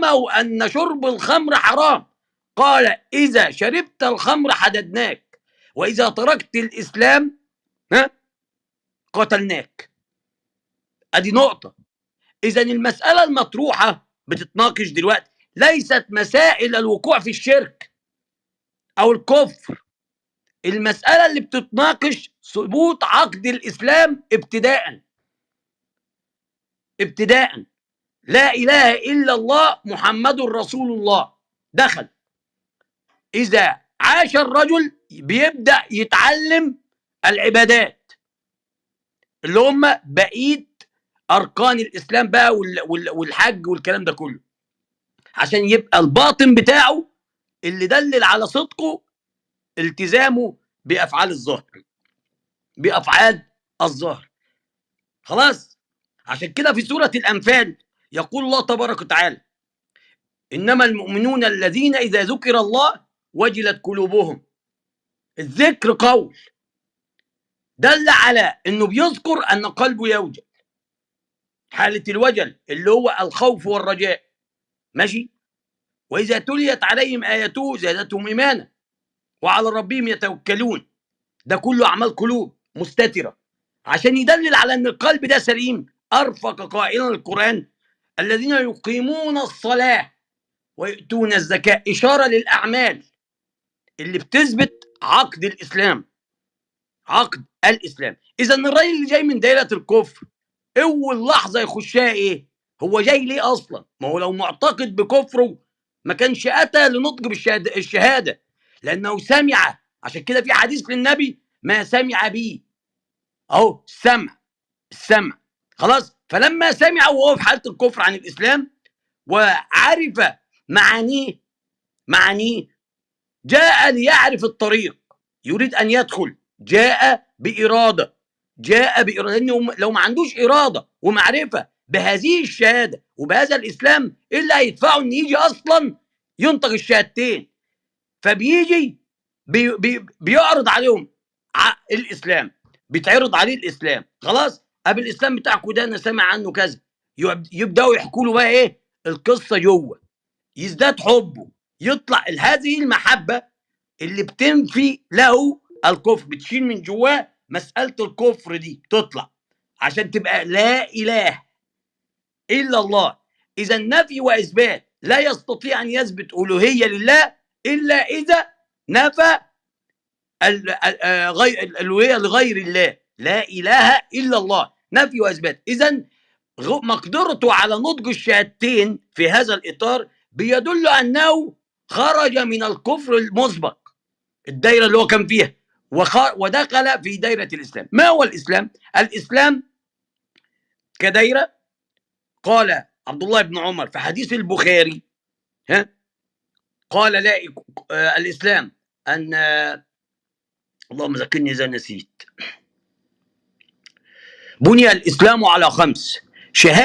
أن شرب الخمر حرام، قال إذا شربت الخمر حددناك، وإذا تركت الإسلام قتلناك. أدي نقطة. إذا المسألة المطروحة بتتناقش دلوقتي ليست مسائل الوقوع في الشرك أو الكفر. المسألة اللي بتتناقش ثبوت عقد الإسلام ابتداء. لا إله إلا الله محمد رسول الله دخل. إذا عاش الرجل بيبدأ يتعلم العبادات اللي هم بقية أركان الإسلام بقى والحج والكلام ده كله، عشان يبقى الباطن بتاعه اللي دلل على صدقه التزامه بأفعال الظهر. خلاص. عشان كده في سورة الأنفال يقول الله تبارك وتعالى: إنما المؤمنون الذين إذا ذكر الله وجلت قلوبهم. الذكر قول دل على إنه بيذكر أن قلبه يوجل، حالة الوجل اللي هو الخوف والرجاء. ماشي. وإذا تليت عليهم آياته زادتهم إيمانا وعلى ربهم يتوكلون. ده كله أعمال قلوب مستترة، عشان يدلل على أن القلب ده سليم. أرفق قائلا القرآن: الذين يقيمون الصلاة ويؤتون الزكاة، إشارة للأعمال اللي بتثبت عقد الإسلام. إذا الراجل اللي جاي من دائرة الكفر أول لحظة يخشها إيه؟ هو جاي ليه أصلا؟ ما هو لو معتقد بكفره ما كانش أتى لنطق بالشهادة، لأنه سمع. عشان كده في حديث للنبي: ما سمع به أهو السمع. خلاص. فلما سمع وهو في حالة الكفر عن الإسلام وعرف معانيه جاء ليعرف الطريق، يريد أن يدخل. جاء بإرادة، لأنه لو ما عندوش إرادة ومعرفة بهذه الشهادة وبهذا الإسلام، إيه اللي هيدفعه أن يجي أصلا ينطق الشهادتين؟ فبيجي بيعرض عليهم الإسلام، بيتعرض عليه الإسلام. خلاص. أبي الإسلام بتاعكم ده أنا سامع عنه كذا، يبدأوا يحكوا له بقى إيه القصة جوه، يزداد حبه، يطلع هذه المحبة اللي بتنفي له الكفر، بتشيل من جواه مسألة الكفر دي، تطلع عشان تبقى لا إله إلا الله. إذا النفي وإثبات لا يستطيع أن يثبت ألوهية لله إلا إذا نفى الألوهية لغير الله. لا إله إلا الله، نفي وإثبات. إذا مقدرته على نطق الشهادتين في هذا الإطار بيدل أنه خرج من الكفر المسبق، الدائرة اللي هو كان فيها، ودخل في دائرة الإسلام. ما هو الإسلام؟ الإسلام كدائرة، قال عبد الله بن عمر في حديث البخاري قال: لا الإسلام أن اللهم ذكرني إذا نسيت. بني الإسلام على 5: شهادة